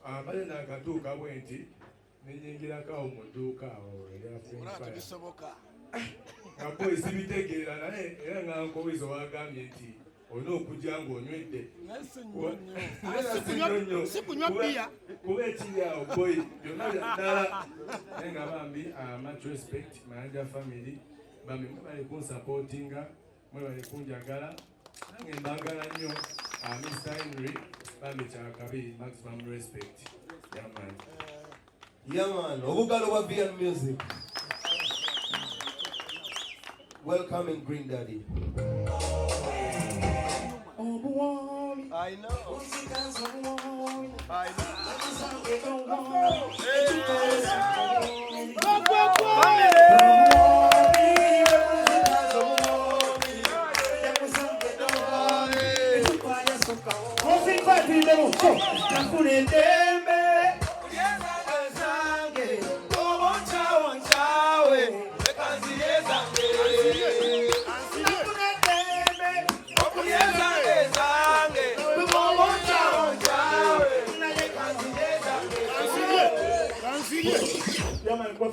Bale nakatuuka bwenti nenyingirako mu dduuka awo erya Fling. Nga boys bitegeera naye era nga nkowizo wagambye nti olina okujja ng'onywedde. Sikunywa bbiya. Kuba ekiri awo boy byonna byaddala. Naye nga bambi much respect Mayanja family. Bambi mwebale kunsupportinga, mwebale kunjagala. Nange mbaagala nnyo Mr. Henry. Bambi kyakabi maximum respect. Yeah man. Yeah man. Obugalo bwa BN Music. Welcoming Green Daddy. I know. I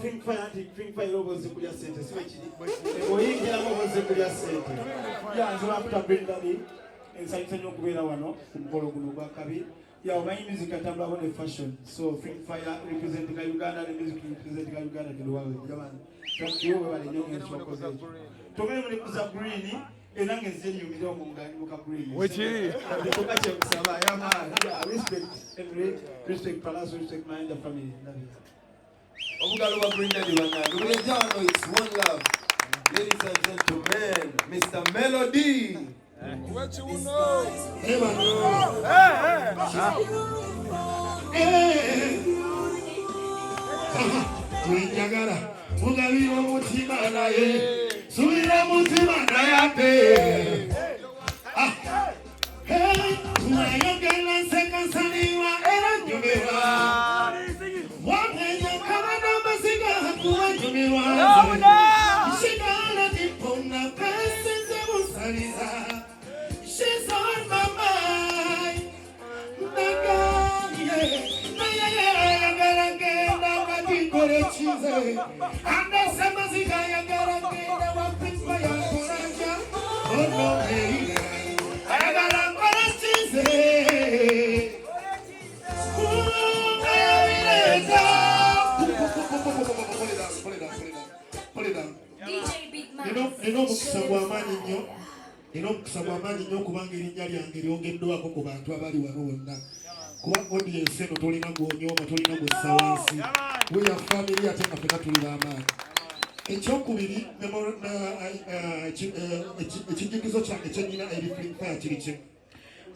Fling fire over the Kulia Center. Switch it. We get over the Kulia Center. Yeah, so after Green Daddy, inside Senyo Kuela Wano, from Polo Kabi. Yeah, my music at Tabla on fashion. So Fling fire representing Uganda, the music representing Uganda in the world. Thank you, everybody. To me, when it was a greeny, and I can send you a green. Which is respect Pallaso, respect Mayanja family. Obugalo bwa Green Daddy bana. It's one love. Ladies and gentlemen, Mr. Melody. What you know? Hey man. Tuinjagala. Mugabiro mutima naye. Subira mutima naye. Hey, tunayogera sekansaniwa era njogera. She's on my mind. Kusaba amaanyi nnyo kubanga erinnya lyange lyongeddwako ku bantu abali wano bonna. Kuba audience eno tolina gw'onyooma, tolina gw'ossa wansi. We are family ate nga ffenna tuli b'amaanyi. Ekyokubiri, ekijigizo kyange kye nnina eri Fling Fire kiri kimu.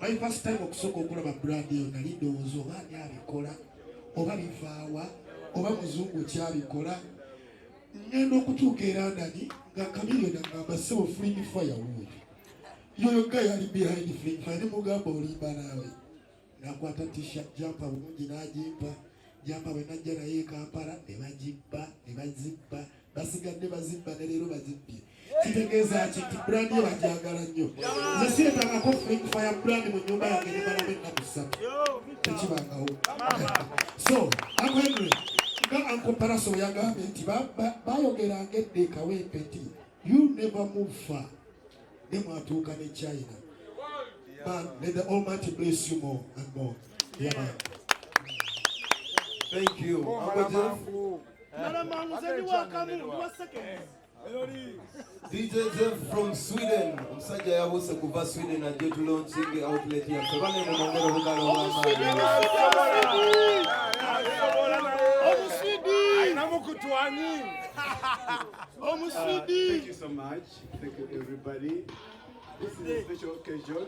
My first time okusooka okulaba brand eyo nali ndowooza oba ani abikola, oba bivaawa, oba muzungu kyabikola. Ngenda okutuuka era ndani nga Chameleon agamba ssebo Fling Fire wuuli. Yoyo guy ali behind Fling Fire, ne mugamba olimba naawe. Nakwata t-shirt jampa bulungi n'agimpa. Jampa bwe najja naye Kampala ne bagibba, ne bazibba. Basigadde bazibba ne leero bazibbye. Kitegeeza nti brand ye bagyagala nnyo. Nze siretangako Fling Fire brand mu nnyumba yange ne malamu ennaku 3. Tekibangawo. So, Uncle Henry, nga Uncle Pallaso yagambye nti bayogeranga edda ekawempe nti you never move far. Ne mwatuuka ne China. Man, may the Almighty bless you more and more. Yeah, man. Thank you. DJ Jeff from Sweden. Msajja yabuse kuva Sweden ajje to launching outlet here. So bane mumongero bugalo bwa Thank you so much. Thank you everybody. This is a special occasion.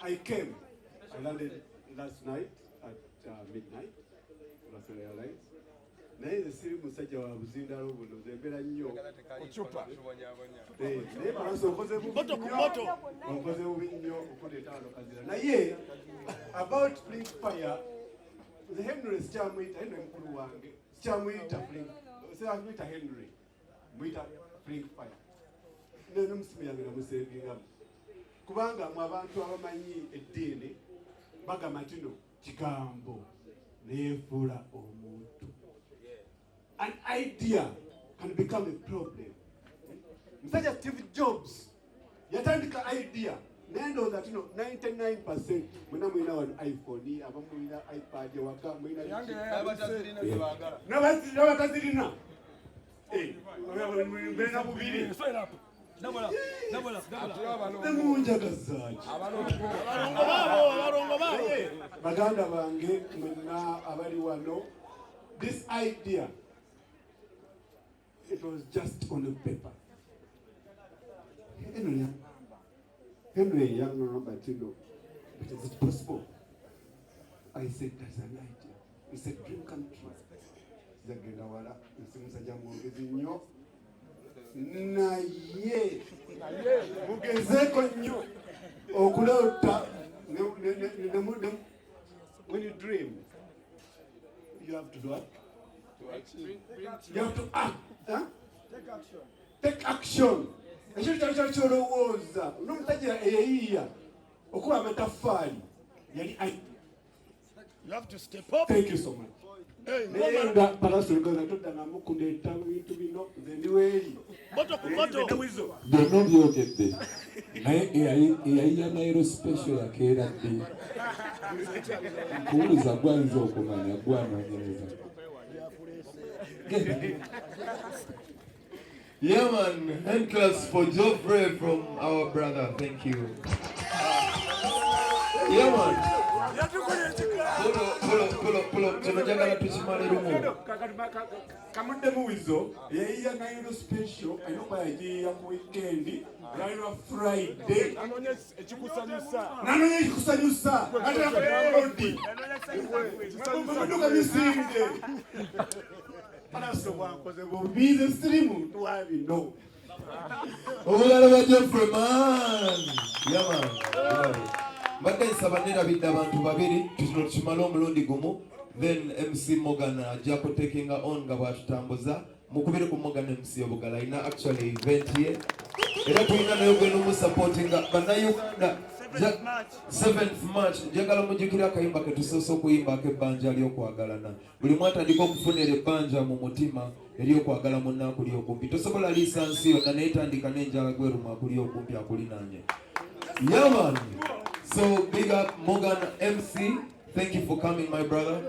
I came. I landed last night at midnight. National Airlines. Naye the siri musajja wa buzindalo buno zembera nnyo kuchupa. Naye Pallaso okoze bumoto kumoto. Okoze nnyo okuleta wano kazira. Naye about Fling Fire, the Henry Chamwita Henry mukulu wange. Chamwita Fling. Chamwita Henry. Mwita Fling Fire. Neno msimu yange namusevinga. Kubanga mu abantu abamanyi eddiini bagamba nti no kigambo neefula omuntu. An idea can become a problem. Such as Steve Jobs, yatandika idea. Nendo that 99% when I'm in an iPhone, I'm in an iPad, you are coming in a hey, Baganda bange mwenna abali wano, this idea, it was just on the paper. Henry young no, but you know, but is it possible? I said that's an idea. He said dream come true. Zagenda wala nsimusa jamwongezi nnyo naye mugezeko nnyo okulota. When you dream, you have to do what? You have to act. Huh? Take action. Ekyokyolowooza n'omusajja eyiya okuba amataffaali yali You have to step up. Thank you so much. Naye nga Pallaso Agudewo toddangamu kundeeta bintu bino nze ndi weeri. Byonna byogedde naye eyayiya Nairo special yakeera ddi kuwuliza gwayinza okumanya gwanoonyereza. Yeah, man. Hand claps for Geoffrey from our brother. Thank you. Yeah, man. Pull up. Tunajagala tuchimale rumu. Kamunde muwizo yeyiya Nairo special ayomba yagiya ku weekend Nairo Friday. Nanonye ekikusanyusa. Ate yakoddi. Maduka misinde. Pallaso bwankoze bubize sirimu twabino. Obulala bwa Geoffrey, man. Yeah, man. Mbadde nsabanira bidde abantu babiri tuno kimala omulundi gumu, then MC Morgan ajja kutekinga on nga bwatutambuza mukubire ku Morgan MC Obugala alina actually event ye era tulina nayo gwe n'omusupportinga bannayuganda 7th March njagala mujjukira akayimba ke tusoose okuyimba ak'ebbanja ly'okwagalana. Buli mwatandika okufunira ebbanja mu mutima ery'okwagala munna akuli okumpi. Tosobola liisa nsi yonna naye tandika n'enjala gweruma akuli okumpi akulinaanye. Yeah, man. So big up Morgan MC. Thank you for coming, my brother.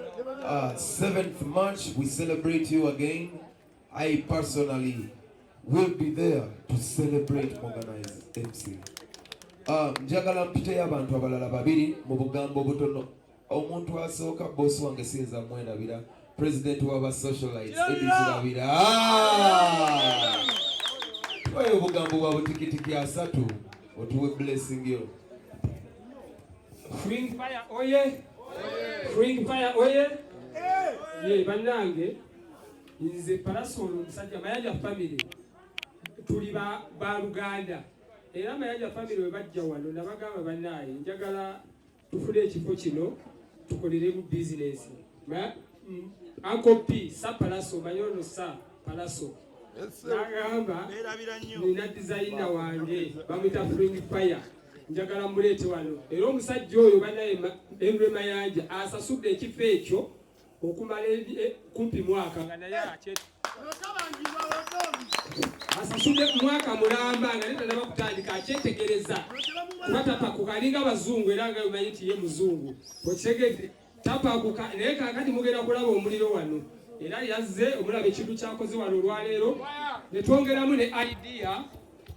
7th March, we celebrate you again. I personally will be there to celebrate Morganized MC. Njagala mpite y'abantu abalala babiri mu bugambo butono. Omuntu asooka boss wange sinza mwerabira. President w'aba socialites Edisirabira. Oyo obugambo bwa butikitiki asatu otuwe blessing yo. Fling fire oye. Fling fire oye. Ye bannange nze Pallaso omusajja Mayanja family tuli ba Luganda. Era Mayanja family we bajja wano nabagamba bannaye njagala tufule ekifo kino tukolere mu business. Uncle P sa Pallaso mayono sa Pallaso. Nagamba nina designer wange bamita Fling fire. Njagala mulete wano. Era omusajja oyo bannaye Emre Mayanja asasudde ekifo ekyo okumala kumpi mwaka nga naye asasudde mwaka mulamba nga neta naba kutandika akyetegereza kubatapakuka alinga abazungu era nga omanyi nti ye muzungu okitegedde tapakuka naye kakati mugenda kulaba omuliro wano era yazze omulaba ekintu kyakoze wano olwaleero ne twongeramu ne idea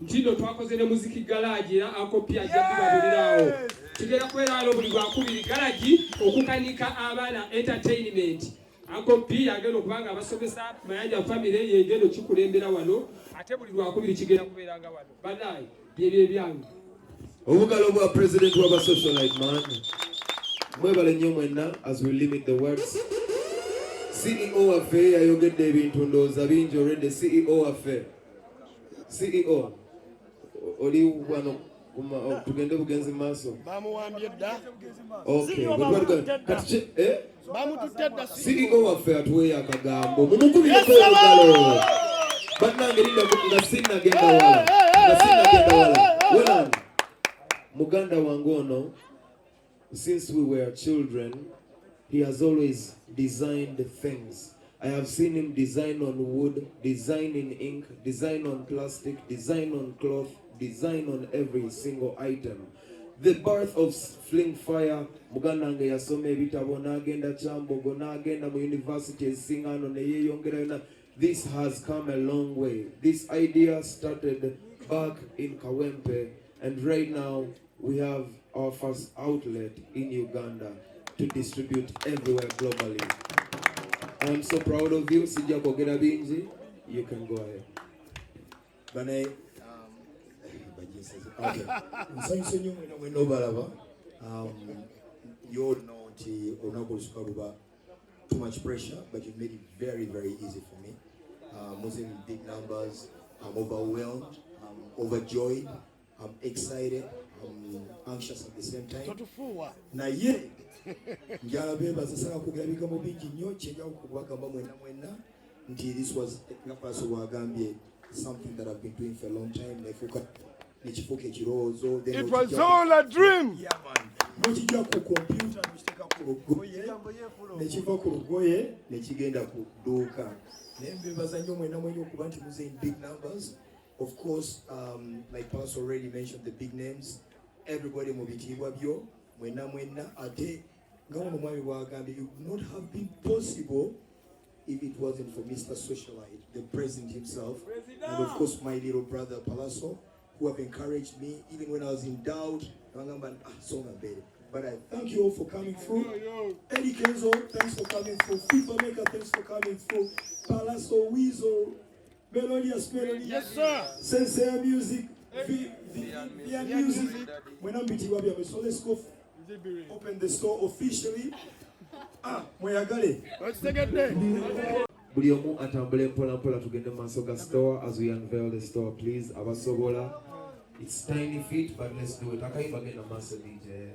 ntindo twakoze ne muziki garage era akopi ajja kubabulirawo tugera kweraalo buli lwakubiri garage okukanika abaana entertainment akopi agenda okubanga abasomesa Mayanja family yegendo kikulembera wano ate buli lwakubiri kigenda kubeeranga wano banaye byebyo ebyange Obugalo bwa president w'aba socialite, man. Mwebale nnyo mwenna as we limit the words. CEO waffe yayogedde ebintu ndowooza bingi already. CEO waffe CEO oli wano tugende bugenzi maaso bamuwambye dda. okay Bamututte dda. CEO waffe atuweeyo akagambo mumukubireko obugalo bannange linda nga sinnagenda wala muganda wange ono since we were children he has always designed things. I have seen him design on wood, design in ink, design on plastic, design on cloth, design on every single item. The birth of Fling Fire, Muganda nge yasoma ebitabo n'agenda Kyambogo n'agenda mu university esingano ne yeeyongera. This has come a long way. This idea started back in Kawempe, and right now we have our first outlet in Uganda to distribute everywhere globally. I am so proud of you. Sijja kwogera bingi. You can go ahead. Bane, okay. Nsanyusa nnyo mwena obalaba. You all know nti olunaku olusuka luba too much pressure, but you made it very, very easy for me. Mostly in big numbers. I'm overwhelmed. I'm overjoyed. I'm excited. I'm anxious at the same time. Na ye, njala beba sasanga kugabika mu bingi nnyo kyenja okubagamba mwena nti this was nga Pallaso bwagambye something that I've been doing for a long time. It was all a dream. Yeah, man. Nokijja ku computer nokiteeka ku nekiva ku lugoye nekigenda ku dduuka. Naye mbebaza nnyo mwena okuba nti muze in big numbers. Of course, like Pallaso already mentioned the big names. Everybody mu bitiibwa byo mwena ate nga ono mwami bwagambye, it would not have been possible if it wasn't for Mr. Socialite, the president himself, and of course my little brother Pallaso, who have encouraged me even when I was in doubt. But I thank you all for coming through. Eddie Kenzo, thanks for coming through. FIFA Maker, thanks for coming through. Pallaso Weasel, Melodious Melody, Yes, sir. Sensei Music, Via Music. When I'm beating Wabi, so let's go open the store officially. Mweyagale. Let's take it there. Buli omu atambule mpola mpola tugende mu maaso ga store as we unveil the store, please. Abasobola. It's tiny feet, but let's do it. Akayimba genda maaso DJ.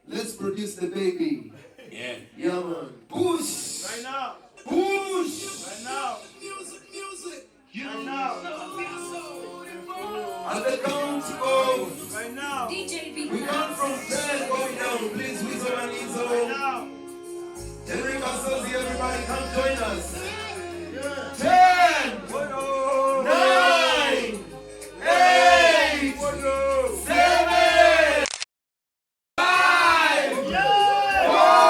Let's produce the baby. Yeah. Yeah, man. Push. Right now. Push. Right now. Music. Right now. At the count of. Right now. We come from 10 going down. Please, Weasel and Izzo. Right now. Henry Masozi, everybody come join us. 10. 9. 8. 7. 5. 4.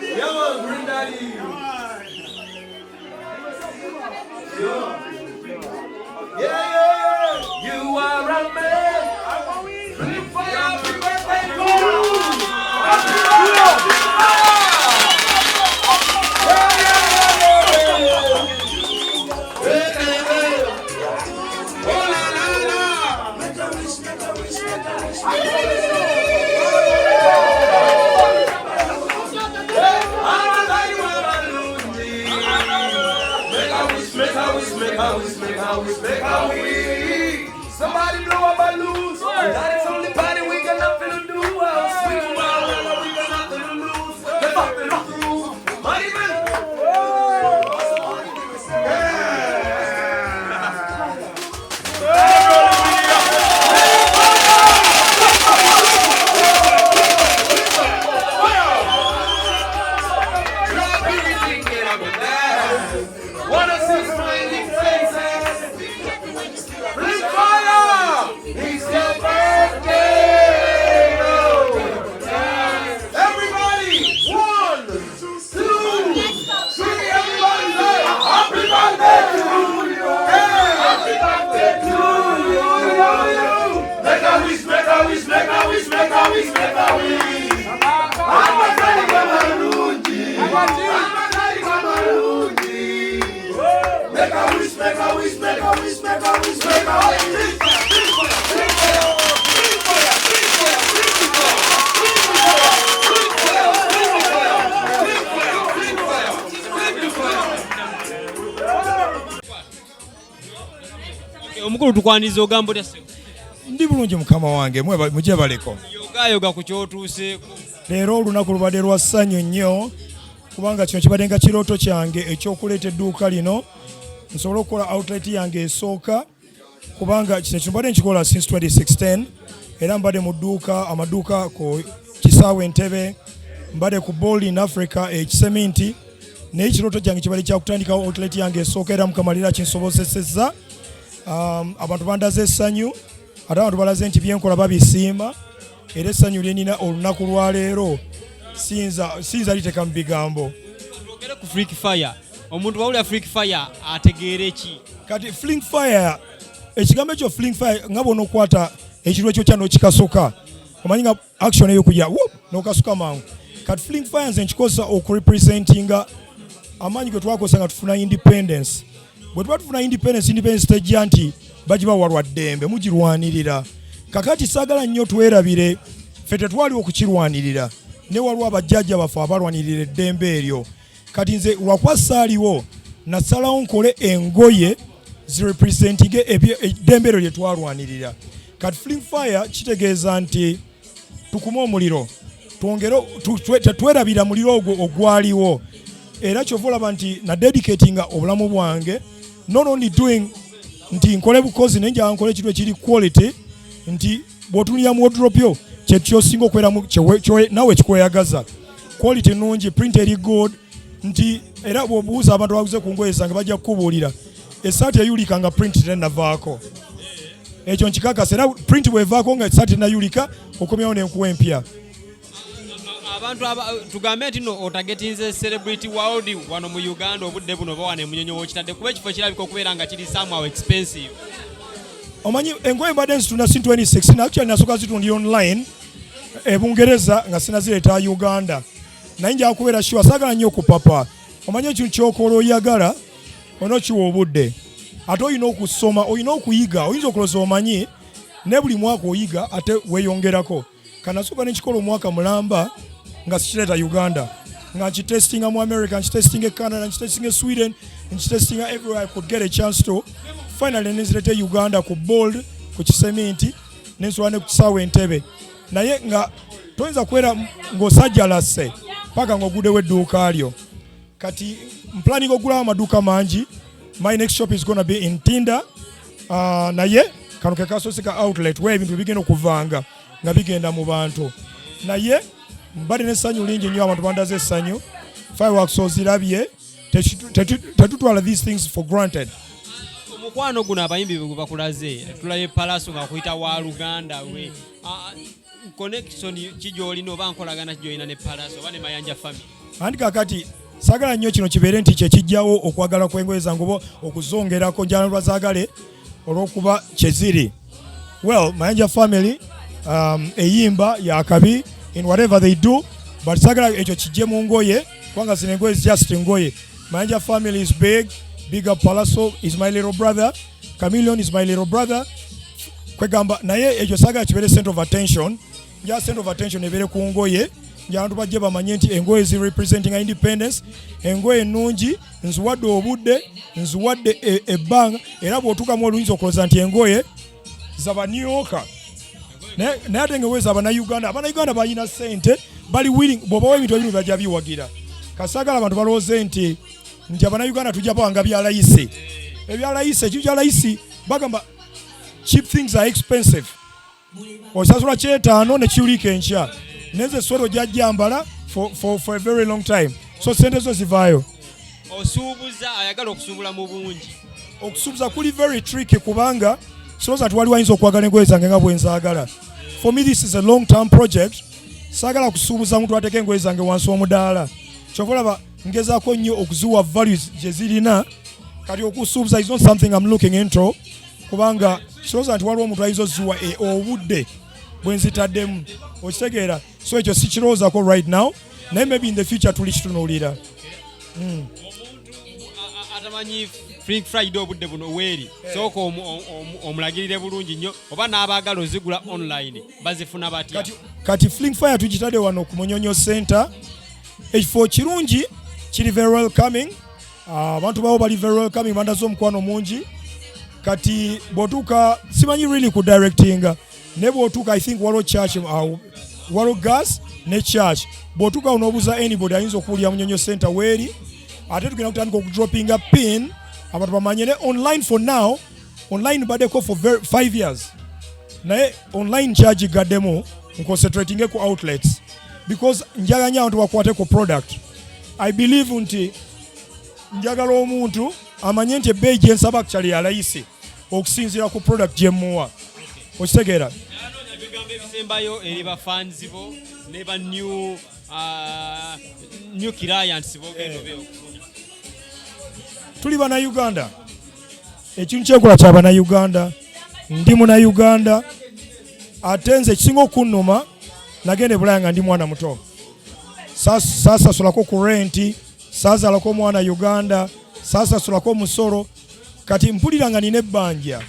Yeah, man, Green Daddy. Yeah. You are a man. Fling fire, happy birthday to you. Happy birthday. Make a wish. Somebody blow a balloon. That is only party we got nothing to do. Swing around, we got nothing to lose. Get up and off the roof. Money man. Wanna see smiling faces? Fling fire! It's your birthday! Everybody! 1, 2, 3, everybody say happy birthday to you! Hey! Happy birthday to you! Make a wish, make a wish, make a wish, make a wish, make a wish! Amatari Kamarunji! Amatari Kamarunji! Make a wish, make a wish, make a wish, make a wish, make a wish. Mukulu tukwaniza ogambo lya sebo. Ndi bulungi mukama wange muje baleko. Yoga ku kyotuuseeko. Leero olunaku lubadde lwa ssanyu nnyo kubanga kino kibadde nga kirooto kyange ekyokuleeta edduuka lino nsobole okukola outlet yange esooka kubanga kino kibadde nkikola since 2016 era mbadde mu dduuka amaduuka ku Kisaawe Entebbe mbadde ku Bold in Africa ekiseminti naye ekirooto kyange kibadde kyakutandikawo outlet yange esooka era mukamalira kinsobozesezza abantu bandaze essanyu ate abantu balaze nti byenkola babisiima era essanyu lyenina olunaku lwa leero siyinza liteka mu bigambo. Twogere ku Fling Fire. Omuntu wawulira Fling Fire ategeere ki? Kati Fling Fire, ekigambo ekyo Fling Fire nga bw'ona okwata ekirwa ekyo kyano kikasuka omanyi nga action eyo kujja n'okasuka mangu. Kati Fling Fire nze nkikozesa okurepresentinga amaanyi ge twakozesa nga tufuna independence. Bwe tuba tufuna independence stage nti bagibawa lwa ddembe mugirwanirira. Kakati saagala nnyo twerabire ffe tetwaliwo okukirwanirira ne waliwo abajjajja baffe abalwanirira eddembe eryo. Kati nze lwakuba saaliwo nasalawo nkole engoye zirepresentinge eddembe eryo lye twalwanirira. Kati Fling Fire kitegeeza nti tukuma omuliro tetwerabira muliro ogwo ogwaliwo era kyova olaba nti na dedicatinga obulamu bwange not only doing nti nkole bukozi naye njala nkole ekintu ekiri quality nti bw'otunulira mu wardrobe yo kyosinga okweramu nawe kikweyagaza quality nungi print eri good nti era bw'obuuza abantu abaguze ku ngoye zange bajja kukubuulira essaati eyulika nga print tennavaako ekyo nkikakasa era print bwevaako nga essaati tennayulika okomyawo n'enkuwa empya. Abantu tugambe nti no otagetinze celebrity world wano mu Uganda obudde buno bawane munyonyo w'okitadde kuba ekifo kirabika okubeera nga kiri somehow expensive. Omanyi engoye mbadde nzitunda si 2016 actually nasooka zitundira online Bungereza nga sinazireeta Uganda naye njala kubeera sure saagala nnyo okupapa. Omanyi ekintu kyokola oyagala onokiwa obudde ate olina okusoma olina okuyiga oyinza okulooza omanyi ne buli mwaka oyiga ate weeyongerako. Kanasooka nekikola omwaka mulamba nga sikireeta Uganda nga nkitestinga mu America nkitestinga Canada nkitestinga Sweden nkitestinga everywhere I could get a chance to finally nenzirete Uganda ku Bold ku kiseminti nensobola ne ku Kisaawe Entebbe naye nga toyinza kubeera ng'osajjalase paka ng'ogudewo edduuka lyo. Kati planning ogulawo amaduuka mangi. My next shop is gonna be in Tinda naye kano ke kasoose ka outlet where ebintu bigenda okuvanga nga bigenda mu bantu naye mbadde n'essanyu lingi nnyo abantu bandaze essanyu fireworks ozirabye tetutwala these things for granted. Omukwano guno abayimbi bwe bakulaze tulabye Pallaso nga kuyita wa Luganda we connection kigyolina oba nkolagana kigyolina ne Pallaso oba ne Mayanja family. andi kakati sagala nnyo kino kibeere nti kyekijjawo okwagala kw'engoye zange oba okuzongerako njala lwazagale olw'okuba kyeziri. Well, Mayanja family eyimba yakabi in whatever they do, but sagala ekyo kijje mu ngoye kubanga zino engoye is just ngoye. Mayanja family is big up. Pallaso is my little brother, Chameleon is my little brother. Kwegamba naye ekyo sagala kibeere center of attention, nja center of attention ebeere ku ngoye. Njantu bajje bamanye nti engoye zi representing independence, engoye nnungi, nziwadde obudde, nziwadde ebbanga, era bw'otuukamu oluyinza okuloza nti engoye zaba New Yorker. Naye ate engoye zaba na Uganda. Abannayuganda balina ssente, bali willing, bw'obawa ebintu ebimu bajja biwagira. Kasagala abantu balowooze nti Abannayuganda tujja bawanga bya layisi. Ebya layisi, ekyo kya layisi bagamba cheap things are expensive. Osasula kyetaano ne kiwulika enkya. Neze swero jajjambala for a very long time. So sente zo zivaayo. Osuubuza ayagala okusuubula mu bungi. Okusuubuza kuli very tricky kubanga soza twali wayinza okwagala engoye zange nga bwe nzaagala. For me this is a long term project. Saagala kusuubuza muntu ateeka engoye zange wansi w'omudaala. Kyova olaba ngezaako nnyo okuziwa values gye zirina. Kati okusuubuza is not something I'm looking into kubanga soza nti waliwo omuntu ayinza oziwa obudde bwe nzitaddemu. Okitegeera, so ekyo sikirowoozako right now, naye maybe in the future tuli kitunuulira. Atamanyi Fling Friday obudde buno weeri, sooka omulagirire bulungi nnyo oba n'abaagala ozigula online bazifuna batya? Kati Fling Fire tukitadde wano ku Munyonyo Center. Ekifo kirungi, kiri very welcoming. Abantu bawo bali very welcoming, bandaze omukwano mungi. Kati bw'otuuka simanyi really ku directinga. Ne bw'otuuka I think waliwo church, waliwo gas ne church. Bw'otuuka onoobuuza anybody ayinza okuwulira Munyonyo Center weeri. Ate tugenda kutandika okudroppinga pin abantu bamanyire online for now. Online baddeko for 5 years. Naye online charge gaddemu nconcentrating ku outlets because njagala nnyo abantu bakwate ku product. I believe nti njagala omuntu amanye nti ebbeeyi gye nsaba actually ya layisi okusinziira ku product gye muwa. Okitegeera? Ebigambo ebisembayo eri bafans bo ne ba new clients bo gendo byo. Tuli bana Uganda. Ekintu kyekola kya bana Uganda. Ndi muna Uganda. Atenze kisinga okunnuma nagende Bulaya nga ndi mwana muto. Sasa sulako ku renti, sasa lako mwana Uganda, sasa sulako musoro. Kati mpulira nga nina ebbanja.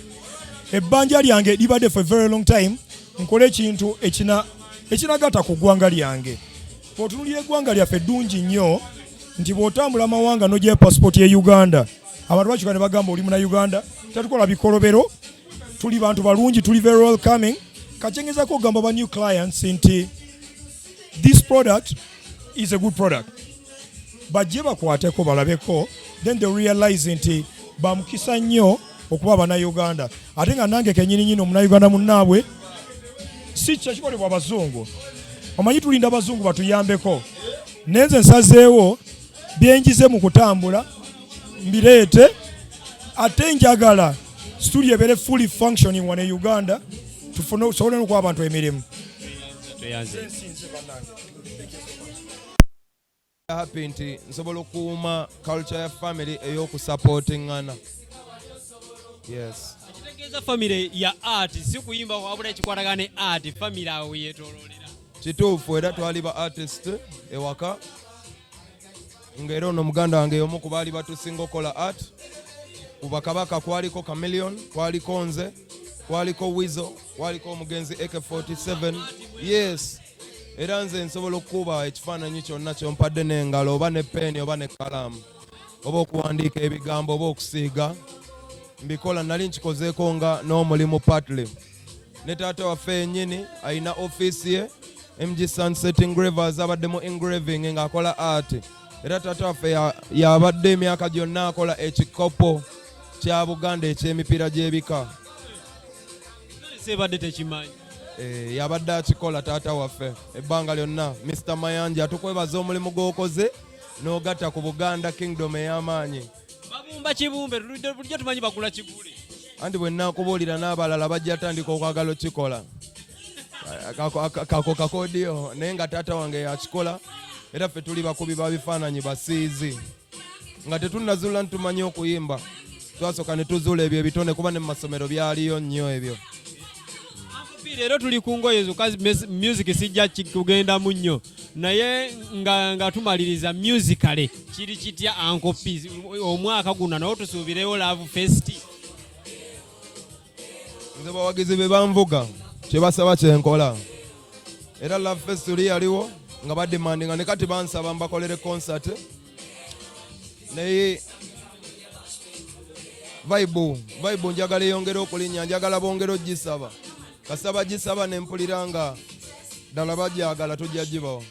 Ebbanja lyange libadde for a very long time. Nkole ekintu ekinagata ku ggwanga lyange. Bw'otunuulira eggwanga lyaffe ddungi nnyo nti bw'otambula amawanga n'ogya passport ye Uganda. Abantu bakika ne bagamba oli muna Uganda. Tetukola bikolobero. Tuli bantu balungi, tuli very welcoming. Kachengezako ogamba ba new clients nti this product is a good product. Bajje bakwateko balabeko, then they realize nti bamukisa nnyo okuba bana Uganda. Ate nga nange kenyini nyino muna Uganda munnaabwe si kyakikolebwa abazungu. Omanyi tulinda abazungu batuyambeko. Nenze nsazeewo byenjize mu kutambula mbireete ate njagala studio ebeere fully functioning wane Uganda tufune sobole n'okuwa abantu emirimu. Happy nti nsobola okuuma culture ya family ey'okusupportingana. Yes. Ekitegeeza family ya art si kuyimba wabula ekikwatagana ne art family awo yeetooloolera. Kituufu era twali ba artist ewaka. Ng'era ono muganda wange omu ku baali batusinga okola art. Ku bakabaka kwaliko Chameleon, kwaliko nze, kwaliko Wizo, kwaliko omugenzi AK47. Yes. Era nze nsobola okukuba ekifaananyi kyonna kyompadde n'engalo oba ne peni oba ne kalamu oba okuwandiika ebigambo oba okusiiga. Mbikola nali nkikozeeko nga n'omulimu partly. Ne taata waffe yennyini alina ofiisi ye MG Sunset Engravers abaddemu engraving ng'akola art. Era taata waffe yabadde emyaka gyonna akola ekikopo kya Buganda eky'emipiira gy'ebika. Sebadde tekimanyi. Yabadde akikola taata waffe ebbanga lyonna. Mr. Mayanja tukwebaza omulimu gw'okoze n'ogatta ku Buganda Kingdom ey'amaanyi. Babumba kibumbe bulijjo tumanyi bagula kigule. Anti bwe nnakubuulira n'abalala bajja tandika okwagala okikola. Kako kakodiyo naye nga taata wange yakikola era ffe tuli bakubi ba bifaananyi basiizi nga tetunnazuula ntumanyi okuyimba twasooka ne tuzuula ebyo ebitone kuba ne mu masomero byaliyo nnyo ebyo. Leero tuli ku ngoye zokka music sijja kugendamu nnyo naye nga tumaliriza musicale kiri kitya Uncle P omwaka guno nawo tusuubireyo Love Fest. Nze bawagizi be banvuga kye basaba kyenkola era Love Fest oli yaliwo nga bademandinga ne kati bansaba mbakolere concert naye vibe njagala eyongera okulinnya njagala bongera ogisaba kasaba gisaba nempulira nga ddala bajagala tujja gibawa.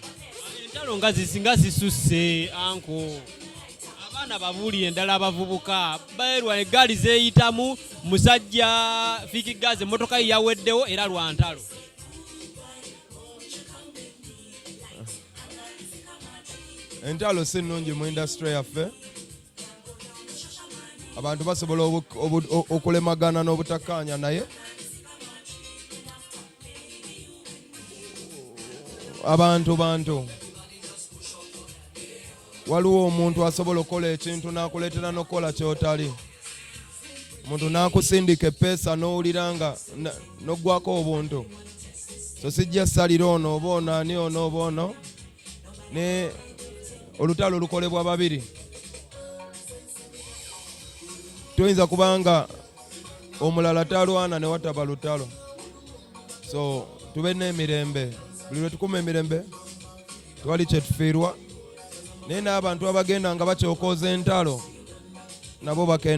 Entalo nga zisinga zisusse anko abaana babuulire endala abavubuka baerwa eggaali zeeyitamu musajja fikigazi emmotoka yaweddewo era lwa ntalo. Entalo si nnungi mu industry yaffe abantu basobola okulemagana n'obutakkaanya naye abantu waliwo omuntu asobola okukola ekintu n'akuleetera n'okukola kyotali omuntu n'akusindika epeesa n'owulira nga n'oggwako obuntu so sijja salira ono oba ono ani ono oba ono ne olutalo lukolebwa babiri tuyinza kubanga omulala talwana ne wataba lutalo so tube n'emirembe buli lwe tukuma emirembe tewali kyetufiirwa naye n'abantu abagenda nga bakyokooza entalo nabo bakenda